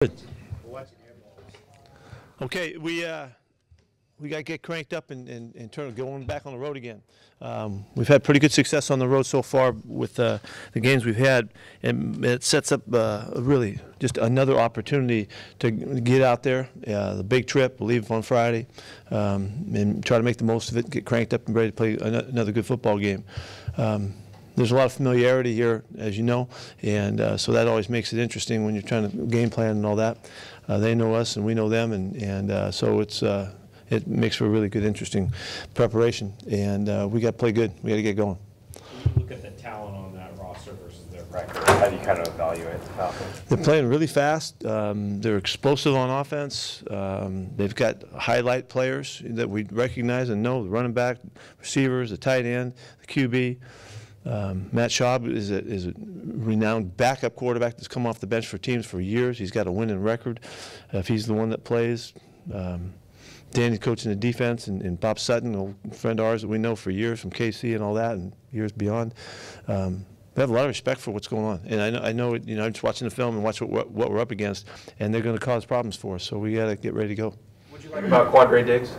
Good. Okay, we got to get cranked up and turn going back on the road again. We've had pretty good success on the road so far with the games we've had, and it sets up really just another opportunity to get out there. The big trip, we'll leave on Friday, and try to make the most of it, get cranked up and ready to play another good football game. There's a lot of familiarity here, as you know, and so that always makes it interesting when you're trying to game plan and all that. They know us and we know them, and so it makes for a really good, interesting preparation. And we got to play good. We got to get going. When you look at the talent on that roster versus their record, how do you kind of evaluate the Falcons? They're playing really fast. They're explosive on offense. They've got highlight players that we recognize and know: the running back, receivers, the tight end, the QB. Matt Schaub is a renowned backup quarterback that's come off the bench for teams for years. He's got a winning record if he's the one that plays. Danny's coaching the defense, and Bob Sutton, a old friend of ours that we know for years from KC and all that, and years beyond. We have a lot of respect for what's going on, and I know I'm just watching the film and watch what we're up against, and they're going to cause problems for us. So we got to get ready to go. What do you like about Quandre Diggs?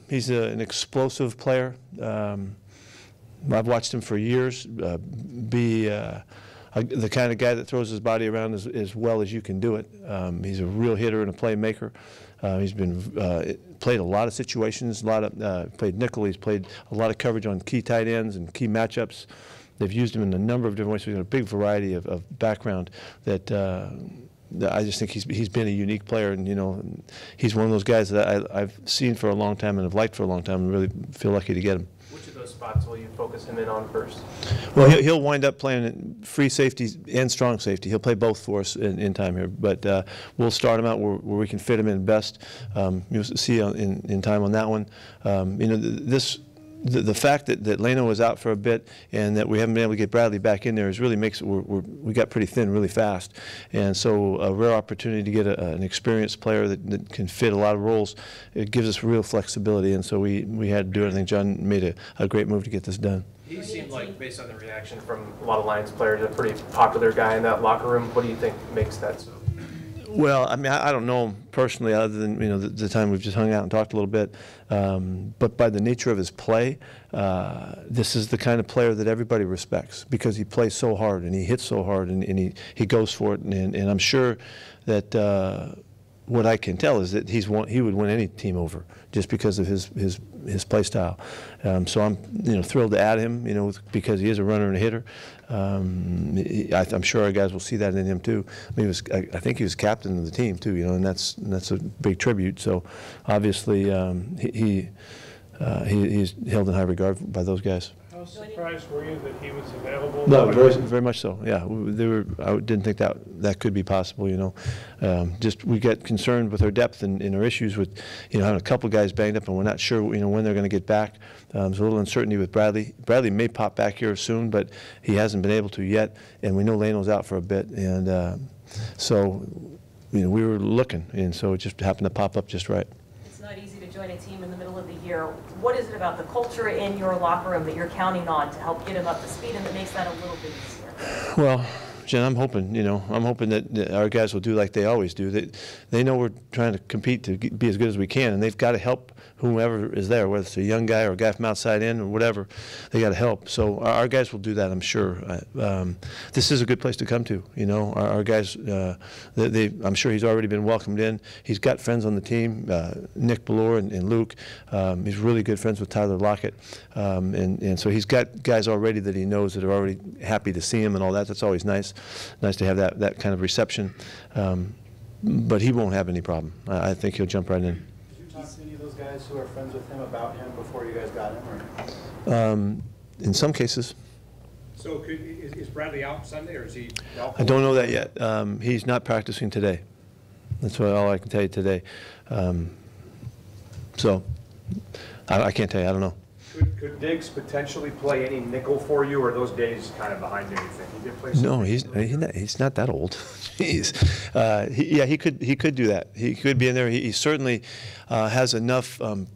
He's an explosive player. I've watched him for years be the kind of guy that throws his body around as well as you can do it. He's a real hitter and a playmaker. He's been played a lot of situations, played nickel. He's played a lot of coverage on key tight ends and key matchups. They've used him in a number of different ways. He's got a big variety of background that I just think he's been a unique player, and he's one of those guys that I've seen for a long time and have liked for a long time, and really feel lucky to get him. Which of those spots will you focus him in on first? Well, he'll wind up playing free safety and strong safety. He'll play both for us in time here, but we'll start him out where we can fit him in best. You'll see in time on that one. The fact that Leno was out for a bit and that we haven't been able to get Bradley back in there really makes it we got pretty thin really fast, and so a rare opportunity to get an experienced player that can fit a lot of roles. It gives us real flexibility, and so we had to do it. I think John made a great move to get this done. He seemed like, based on the reaction from a lot of Lions players, a pretty popular guy in that locker room. What do you think makes that so? Well, I mean, I don't know him personally, other than the time we've just hung out and talked a little bit. But by the nature of his play, this is the kind of player that everybody respects because he plays so hard and he hits so hard and he goes for it. And I'm sure that what I can tell is that he would win any team over just because of his play style. So I'm thrilled to add him, because he is a runner and a hitter. I'm sure our guys will see that in him too. I mean, I think he was captain of the team too, and that's a big tribute. So obviously he's held in high regard by those guys. How surprised were you that he was available? No, very much so. Yeah, I didn't think that could be possible. Just we get concerned with our depth and our issues with having a couple guys banged up, and we're not sure when they're going to get back. There's a little uncertainty with Bradley. Bradley may pop back here soon, but he hasn't been able to yet, and we know Leno's out for a bit, and so we were looking, and so it just happened to pop up just right. It's not easy to join a team in the middle of the year. What is it about the culture in your locker room that you're counting on to help get him up to speed and that makes that a little bit easier? Well, Jen, I'm hoping that our guys will do like they always do. They know we're trying to compete to be as good as we can, and they've got to help whomever is there, whether it's a young guy or a guy from outside in or whatever. They got to help. So our guys will do that, I'm sure. This is a good place to come to. Our guys. I'm sure he's already been welcomed in. He's got friends on the team, Nick Ballore and Luke. He's really good friends with Tyler Lockett, and so he's got guys already that he knows that are already happy to see him and all that. That's always nice. Nice to have that kind of reception. But he won't have any problem. I think he'll jump right in. Did you talk to any of those guys who are friends with him about him before you guys got him? Or? In some cases. So is Bradley out Sunday, or is he out? I don't know that yet. He's not practicing today. That's all I can tell you today. So I can't tell you. I don't know. Could Diggs potentially play any nickel for you, or are those days kind of behind you? You think he did play? No, he's not that old. He could do that. He could be in there. He certainly has enough kind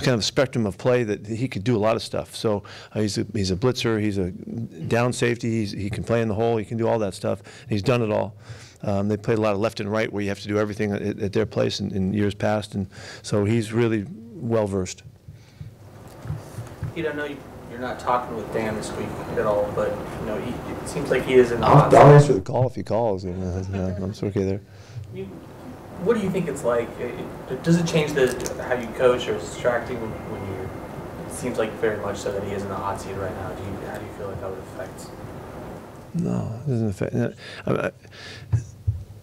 of spectrum of play that he could do a lot of stuff. So he's a blitzer. He's a down safety. He can play in the hole. He can do all that stuff. He's done it all. They played a lot of left and right where you have to do everything at their place in years past, and so he's really well versed. Pete, I know you're not talking with Dan this week at all, but it seems like he is in the I'll hot seat. answer the call if he calls. I'm okay there. What do you think it's like? Does it change how you coach, or is it distracting when you? It seems like very much so that he is in the hot seat right now. How do you feel like that would affect? No, it doesn't affect.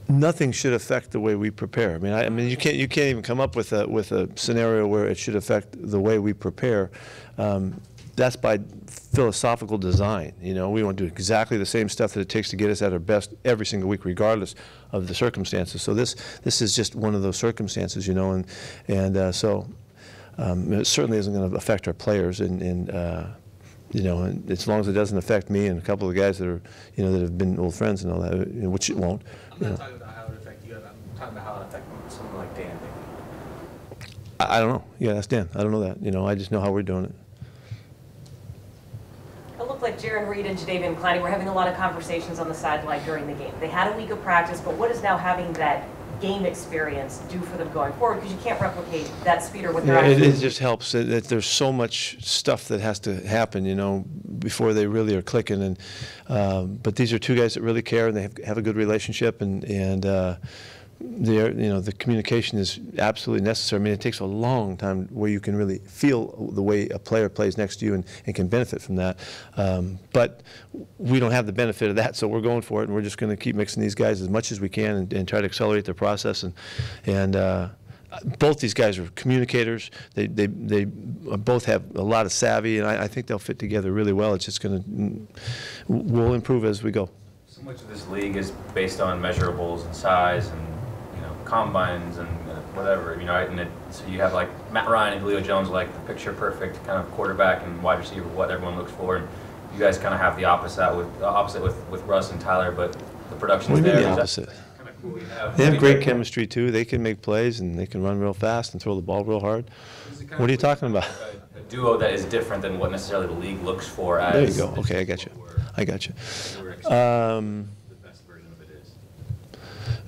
Nothing should affect the way we prepare. I mean, you can't even come up with a scenario where it should affect the way we prepare. That's by philosophical design. We want to do exactly the same stuff that it takes to get us at our best every single week, regardless of the circumstances. So this is just one of those circumstances, and so it certainly isn't going to affect our players, and as long as it doesn't affect me and a couple of guys that are, that have been old friends and all that, which it won't. I'm not talking about how it would affect you. I'm talking about how it would affect someone like Dan. I don't know. Yeah, that's Dan. I don't know that. I just know how we're doing it. It looked like Jaron Reed and Jadeveon Clowney were having a lot of conversations on the sideline during the game. They had a week of practice, but what is now having that game experience do for them going forward? Because you can't replicate that speed or what they're actually it just helps. There's so much stuff that has to happen, before they really are clicking. And but these are two guys that really care, and they have a good relationship, and the communication is absolutely necessary. I mean, it takes a long time where you can really feel the way a player plays next to you and can benefit from that. But we don't have the benefit of that, so we're going for it, and we're just going to keep mixing these guys as much as we can and try to accelerate their process. And both these guys are communicators. They both have a lot of savvy, and I think they'll fit together really well. It's just we'll improve as we go. So much of this league is based on measurables and size and combines and whatever, and so you have like Matt Ryan and Julio Jones, like the picture perfect kind of quarterback and wide receiver, what everyone looks for, and you guys kind of have the opposite with Russ and Tyler, but the production's there. The opposite. Kind of cool. They have great chemistry too. They can make plays and they can run real fast and throw the ball real hard. What are you talking about? A duo that is different than what necessarily the league looks for. As there you go. Okay, I got you.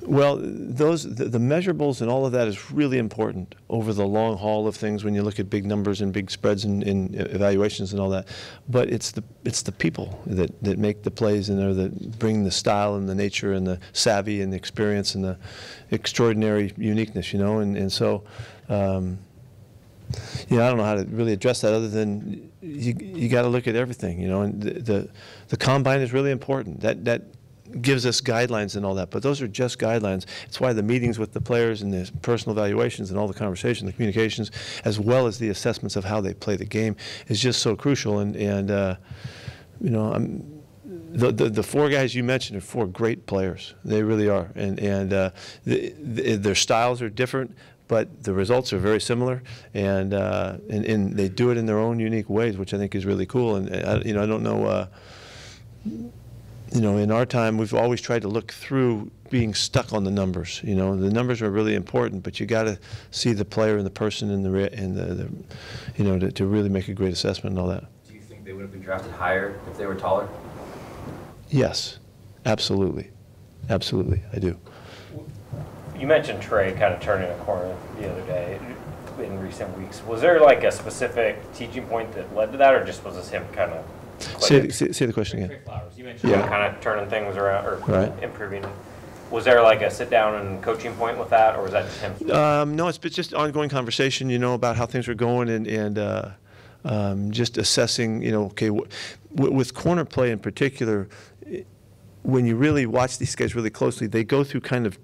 Well, the measurables and all of that is really important over the long haul of things when you look at big numbers and big spreads and evaluations and all that. But it's the people that make the plays in there, that bring the style and the nature and the savvy and the experience and the extraordinary uniqueness, and so I don't know how to really address that other than you got to look at everything, and the combine is really important. That gives us guidelines and all that, but those are just guidelines. It's why the meetings with the players and the personal evaluations and all the conversation, the communications, as well as the assessments of how they play the game, is just so crucial. The four guys you mentioned are four great players. They really are, and their styles are different, but the results are very similar, and they do it in their own unique ways, which I think is really cool. And I don't know. In our time, we've always tried to look through being stuck on the numbers. The numbers are really important, but you got to see the player and the person to really make a great assessment and all that. Do you think they would have been drafted higher if they were taller? Yes, absolutely, I do. You mentioned Trey kind of turning a corner the other day in recent weeks. Was there like a specific teaching point that led to that, or just was this him kind of? Say the question again. You mentioned kind of turning things around or improving. Was there like a sit down and coaching point with that, or was that just him? No, it's just ongoing conversation, about how things are going and just assessing, okay, with corner play in particular, when you really watch these guys really closely, they go through kind of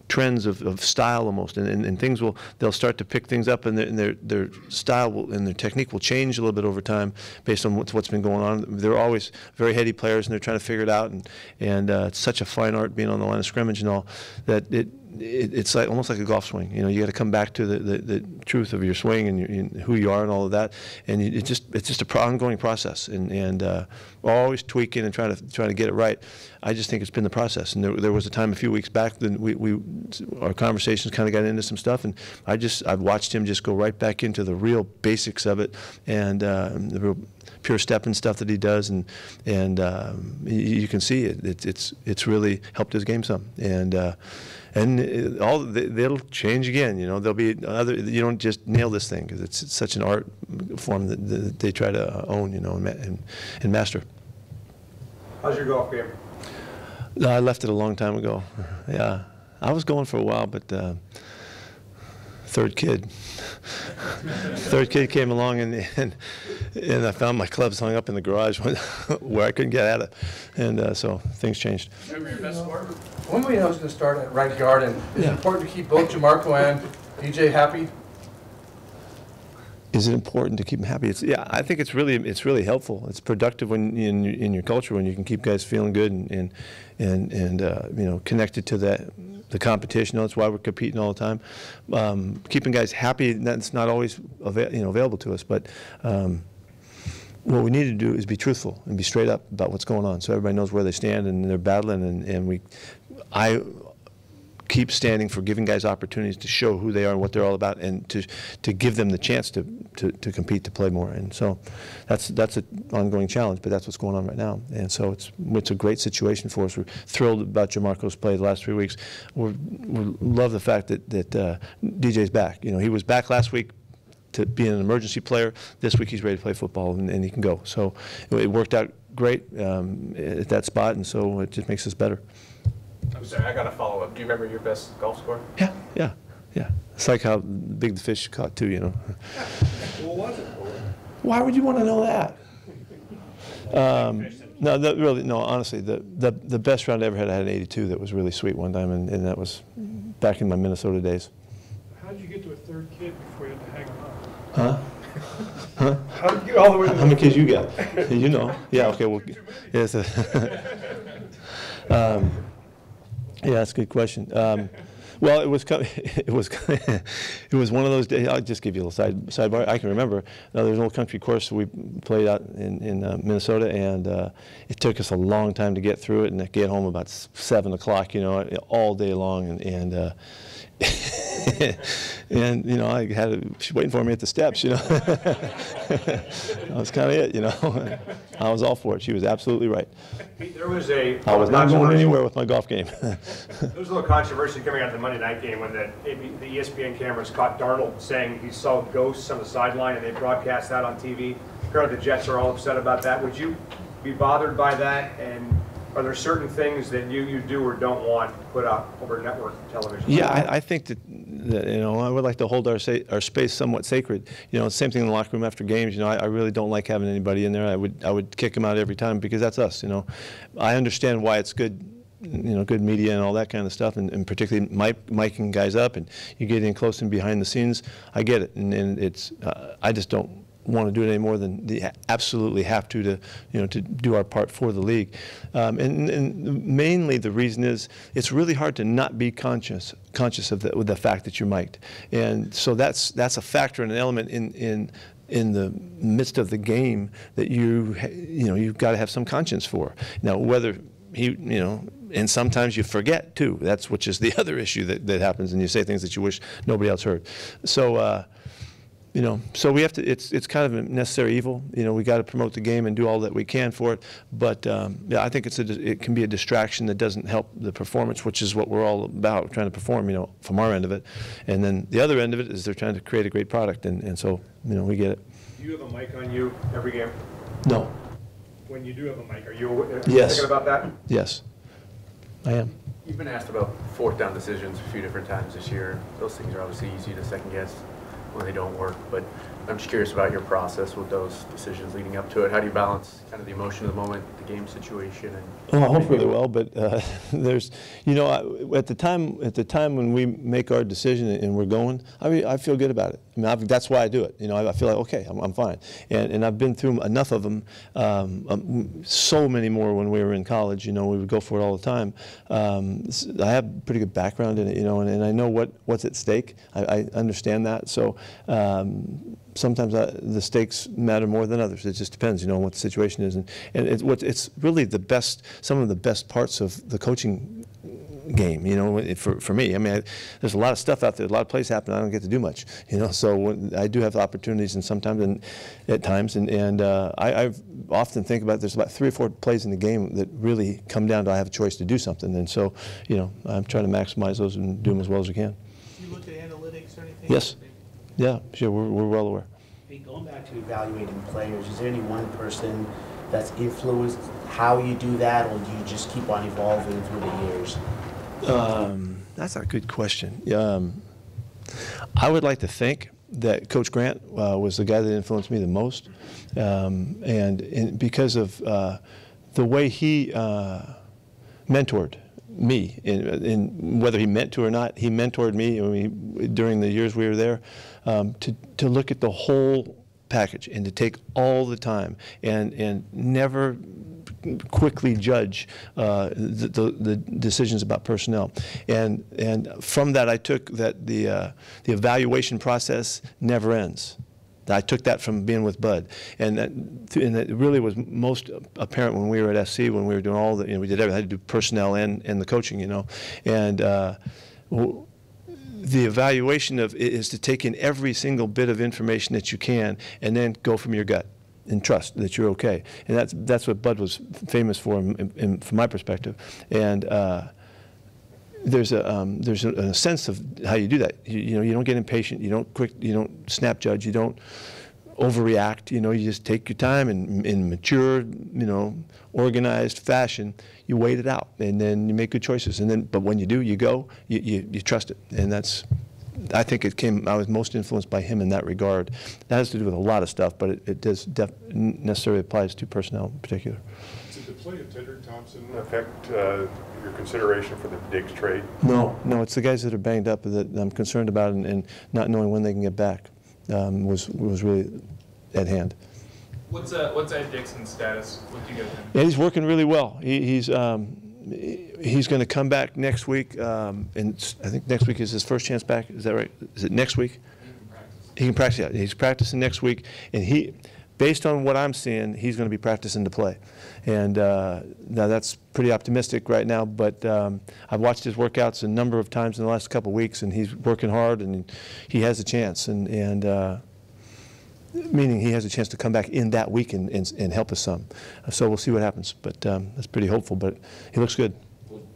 trends of style almost, and things they'll start to pick things up, and their style and their technique will change a little bit over time based on what's been going on. They're always very heady players, and they're trying to figure it out, and it's such a fine art being on the line of scrimmage and all that it's like almost like a golf swing. You got to come back to the truth of your swing and who you are and all of that, and it's just a ongoing process, and we're always tweaking and trying to get it right. I just think it's been the process, and there was a time a few weeks back that we our conversations kind of got into some stuff, and I've watched him just go right back into the real basics of it, and the real pure stepping stuff that he does, and you can see it's really helped his game some, and they'll change again. There'll be other. You don't just nail this thing because it's such an art form that they try to own, and master. How's your golf game? I left it a long time ago. Yeah, I was going for a while, but third kid came along, and I found my clubs hung up in the garage where I couldn't get at it, and so things changed. Remember your best score? When we know who's going to start at right guard, and is it important to keep both Jamarco and DJ happy? Is it important to keep them happy? I think it's really helpful. It's productive when in your culture when you can keep guys feeling good and connected to the competition. That's why we're competing all the time. Keeping guys happy, that's not always available to us, but what we need to do is be truthful and be straight up about what's going on, so everybody knows where they stand and they're battling. And I keep standing for giving guys opportunities to show who they are and what they're all about, and to give them the chance to compete, to play more. And so that's an ongoing challenge, but that's what's going on right now. And so it's a great situation for us. We're thrilled about Jamarco's play the last 3 weeks. We love the fact that DJ's back. He was back last week to be an emergency player. This week he's ready to play football, and he can go. So it worked out great at that spot, and so it just makes us better. I'm sorry, I got to follow up. Do you remember your best golf score? Yeah. It's like how big the fish caught too, What was it? Why would you want to know that? No, honestly, the best round I ever had, I had an 82 that was really sweet one time, and that was back in my Minnesota days. How did you get to a third kid before you had to hang him up? Huh? How did you get all the way to How many kids you got? Yeah, okay, well, yeah, yeah, that's a good question. Well, it was one of those days. I'll just give you a little sidebar. I can remember. There's an old country course we played out in Minnesota, and it took us a long time to get through it, and get home about 7 o'clock. All day long, and I had she waiting for me at the steps. That was kind of it. I was all for it. She was absolutely right. There was I was not going anywhere with my golf game. There was a little controversy coming out of the Monday night game when the ESPN cameras caught Darnold saying he saw ghosts on the sideline, and they broadcast that on TV. Apparently the Jets are all upset about that. Would you be bothered by that? And are there certain things that you do or don't want put out over network television? Yeah, I think that I would like to hold our space somewhat sacred. Same thing in the locker room after games. I really don't like having anybody in there. I would kick them out every time because that's us. I understand why it's good. Good media and all that kind of stuff, and particularly miking guys up, and you get in close and behind the scenes. I get it, and it's I just don't want to do it any more than they absolutely have to do our part for the league. And mainly the reason is it's really hard to not be conscious of the fact that you're mic'd, and so that's a factor and an element in the midst of the game that you've got to have some conscience for. Now whether and sometimes you forget too. Which is the other issue that happens, and you say things that you wish nobody else heard. So. So we have to. It's kind of a necessary evil. We got to promote the game and do all that we can for it. But yeah, I think it can be a distraction that doesn't help the performance, which is what we're all about, trying to perform. From our end of it, and then the other end of it is they're trying to create a great product, and so we get it. Do you have a mic on you every game? No. When you do have a mic, are you Yes. thinking about that? Yes, I am. You've been asked about fourth down decisions a few different times this year. Those things are obviously easy to second guess when they don't work, but I'm just curious about your process with those decisions leading up to it. How do you balance kind of the emotion of the moment, the game situation? Well, I hope really well, but there's, at the time when we make our decision and we're going, I feel good about it. That's why I do it. I feel like, okay, I'm fine. And I've been through enough of them, so many more when we were in college. We would go for it all the time. I have a pretty good background in it, and I know what's at stake. I understand that. So sometimes the stakes matter more than others. It just depends, what the situation is. And it's really some of the best parts of the coaching game, you know, for me. I mean, there's a lot of stuff out there, a lot of plays happen, I don't get to do much, you know, so when I do have the opportunities and sometimes and at times, and I often think about there's about 3 or 4 plays in the game that really come down to I have a choice to do something, and so, you know, I'm trying to maximize those and do them as well as we can. Do you look at analytics or anything? Yes. Yeah, sure, we're well aware. Hey, going back to evaluating players, is there any one person that's influenced how you do that, or do you just keep on evolving through the years? That's a good question. I would like to think that Coach Grant was the guy that influenced me the most, and because of the way he mentored me, in whether he meant to or not, he mentored me, I mean, during the years we were there, to look at the whole package and to take all the time and never quickly judge the decisions about personnel. And from that I took that the evaluation process never ends. I took that from being with Bud, and that really was most apparent when we were at SC, when we were doing all the, you know, we did everything. I had to do personnel and the coaching, you know, and the evaluation is to take in every single bit of information that you can, and then go from your gut and trust that you're okay. And that's what Bud was famous for, from my perspective. And there's a sense of how you do that. You know, you don't get impatient. You don't snap judge. You don't overreact. You know, you just take your time and in mature, you know, organized fashion, you wait it out, and then you make good choices. And then, but when you do, you go, you trust it, and that's. I think I was most influenced by him in that regard. That has to do with a lot of stuff, but it does necessarily applies to personnel in particular. Did the play of Tedrick Thompson affect your consideration for the Diggs trade? No, it's the guys that are banged up that I'm concerned about, and not knowing when they can get back was really at hand. What's Ed Dixon's status? What do you guys think? Yeah, he's working really well. He's going to come back next week, and I think next week is his first chance back. Is that right? Is it next week? He can practice. Yeah, he's practicing next week, and based on what I'm seeing, he's going to be practicing to play. And now that's pretty optimistic right now, but I've watched his workouts a number of times in the last couple of weeks, and he's working hard, and he has a chance, and meaning he has a chance to come back in that week and help us some. So we'll see what happens, but that's pretty hopeful, but he looks good.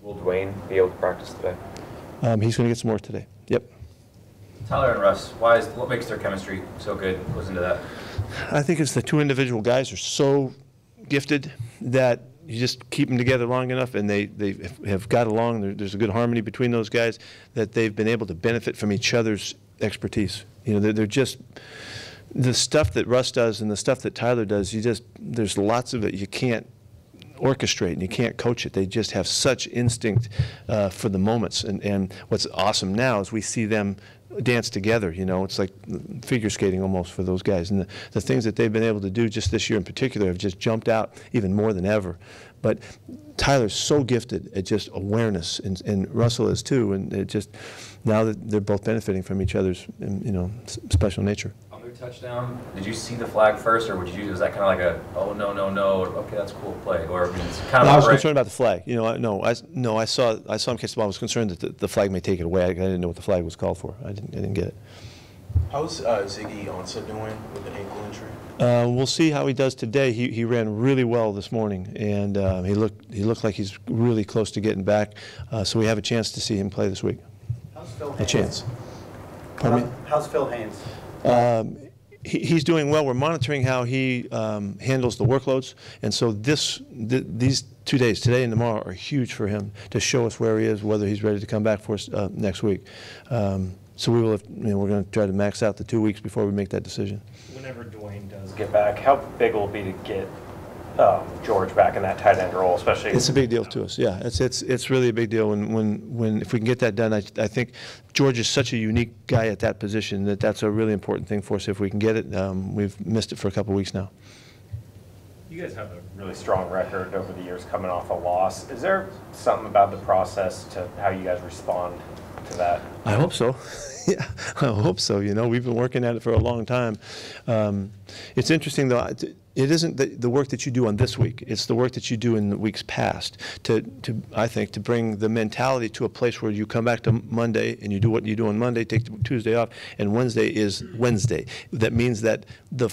Will Dwayne be able to practice today? He's going to get some more today. Yep. Tyler and Russ, what makes their chemistry so good? Goes into that. I think it's the 2 individual guys are so gifted that you just keep them together long enough, and they have got along. There's a good harmony between those guys that they've been able to benefit from each other's expertise. You know, they're just the stuff that Russ does and the stuff that Tyler does. There's lots of it you can't orchestrate and you can't coach it. They just have such instinct for the moments. And what's awesome now is we see them dance together. You know, it's like figure skating almost for those guys. And the things that they've been able to do just this year in particular have just jumped out even more than ever. But Tyler's so gifted at just awareness, and Russell is too. And it just now that they're both benefiting from each other's, you know, special nature. Touchdown. Did you see the flag first, or was that kind of like a no, or okay, that's a cool play, or I mean, it's kind of? I was concerned about the flag. You know, I saw him catch the ball. I was concerned that the flag may take it away. I didn't know what the flag was called for. I didn't get it. How's Ziggy Ansah doing with the ankle injury? We'll see how he does today. He ran really well this morning, and he looked like he's really close to getting back. So we have a chance to see him play this week. How's Phil Haynes? A chance. Pardon me? How's Phil Haynes? He's doing well. We're monitoring how he handles the workloads, and so these 2 days, today and tomorrow, are huge for him to show us where he is, whether he's ready to come back for us next week. So we will. We're going to try to max out the 2 weeks before we make that decision. Whenever Dwayne does get back, how big will it be to get George back in that tight end role, especially? It's a big deal to us. Yeah, it's really a big deal. When if we can get that done, I think George is such a unique guy at that position that's a really important thing for us. If we can get it, we've missed it for a couple of weeks now. You guys have a really strong record over the years coming off a loss. Is there something about the process to how you guys respond to that? I hope so. Yeah, I hope so. You know, we've been working at it for a long time. It's interesting, though. It isn't the work that you do on this week. It's the work that you do in the weeks past I think, to bring the mentality to a place where you come back to Monday and you do what you do on Monday, take Tuesday off, and Wednesday is Wednesday. That means that the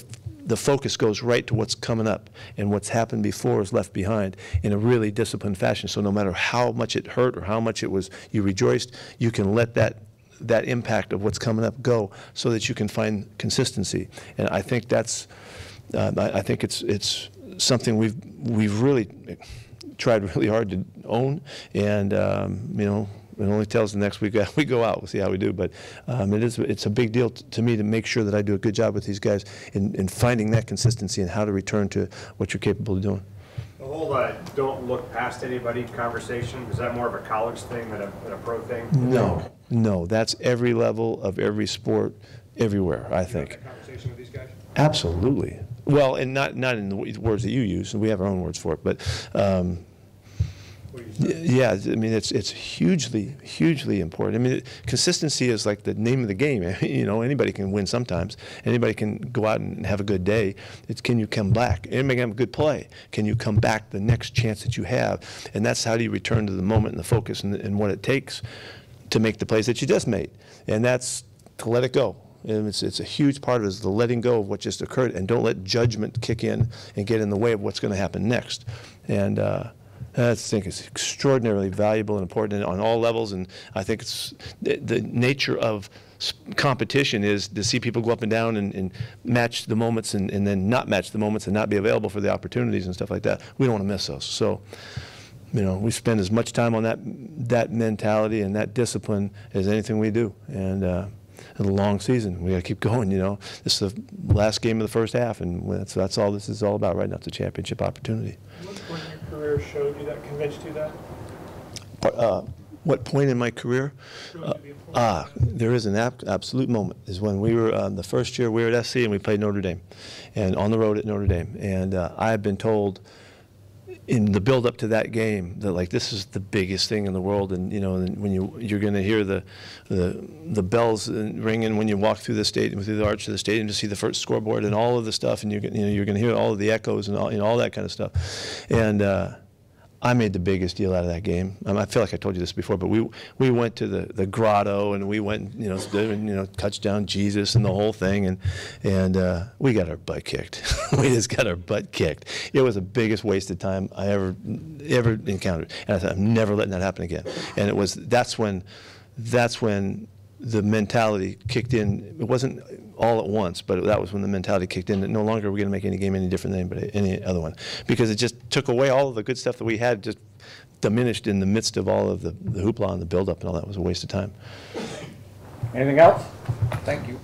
focus goes right to what's coming up, and what's happened before is left behind in a really disciplined fashion. So no matter how much it hurt or how much you rejoiced, you can let that impact of what's coming up go so that you can find consistency. And I think that's I think it's something we've really tried really hard to own, and you know, it only tells the next week we go out. We'll see how we do, but it's a big deal to me to make sure that I do a good job with these guys in finding that consistency and how to return to what you're capable of doing. The whole don't look past anybody conversation, is that more of a college thing than a pro thing? No, that's every level of every sport, everywhere, I think. You have that conversation with these guys? Absolutely. Well, and not in the words that you use. We have our own words for it, but yeah, I mean it's hugely important. I mean, consistency is like the name of the game. You know, anybody can win sometimes. Anybody can go out and have a good day. It's can you come back? Anybody can have a good play. Can you come back the next chance that you have? And that's how do you return to the moment and the focus and what it takes to make the plays that you just made. And that's to let it go. And it's a huge part of it is the letting go of what just occurred, and don't let judgment kick in and get in the way of what's going to happen next. And I think it's extraordinarily valuable and important on all levels. And I think it's the nature of competition is to see people go up and down and match the moments and then not match the moments and not be available for the opportunities and stuff like that. We don't want to miss those. So, you know, we spend as much time on that mentality and that discipline as anything we do. And a long season. We got to keep going, you know. This is the last game of the first half, and that's all this is all about right now. It's a championship opportunity. What point in your career showed you that, convinced you that? What point in my career? There is an absolute moment. Is when we were the first year we were at SC and we played Notre Dame, and on the road at Notre Dame. And I had been told in the build-up to that game that like this is the biggest thing in the world, and you know, and when you're going to hear the bells ringing when you walk through the stadium, through the arch of the stadium to see the first scoreboard and all of the stuff, and you're going to hear all of the echoes and all, you know, all that kind of stuff. And I made the biggest deal out of that game. I feel like I told you this before, but we went to the grotto and we went, you know, touchdown Jesus and the whole thing, and we got our butt kicked. We just got our butt kicked. It was the biggest waste of time I ever encountered, and I thought I'm never letting that happen again. And that's when the mentality kicked in. It wasn't all at once, but that was when the mentality kicked in that no longer are we going to make any game any different than any other one, because it just took away all of the good stuff that we had, just diminished in the midst of all of the hoopla and the buildup and all that. Was a waste of time. Anything else? Thank you.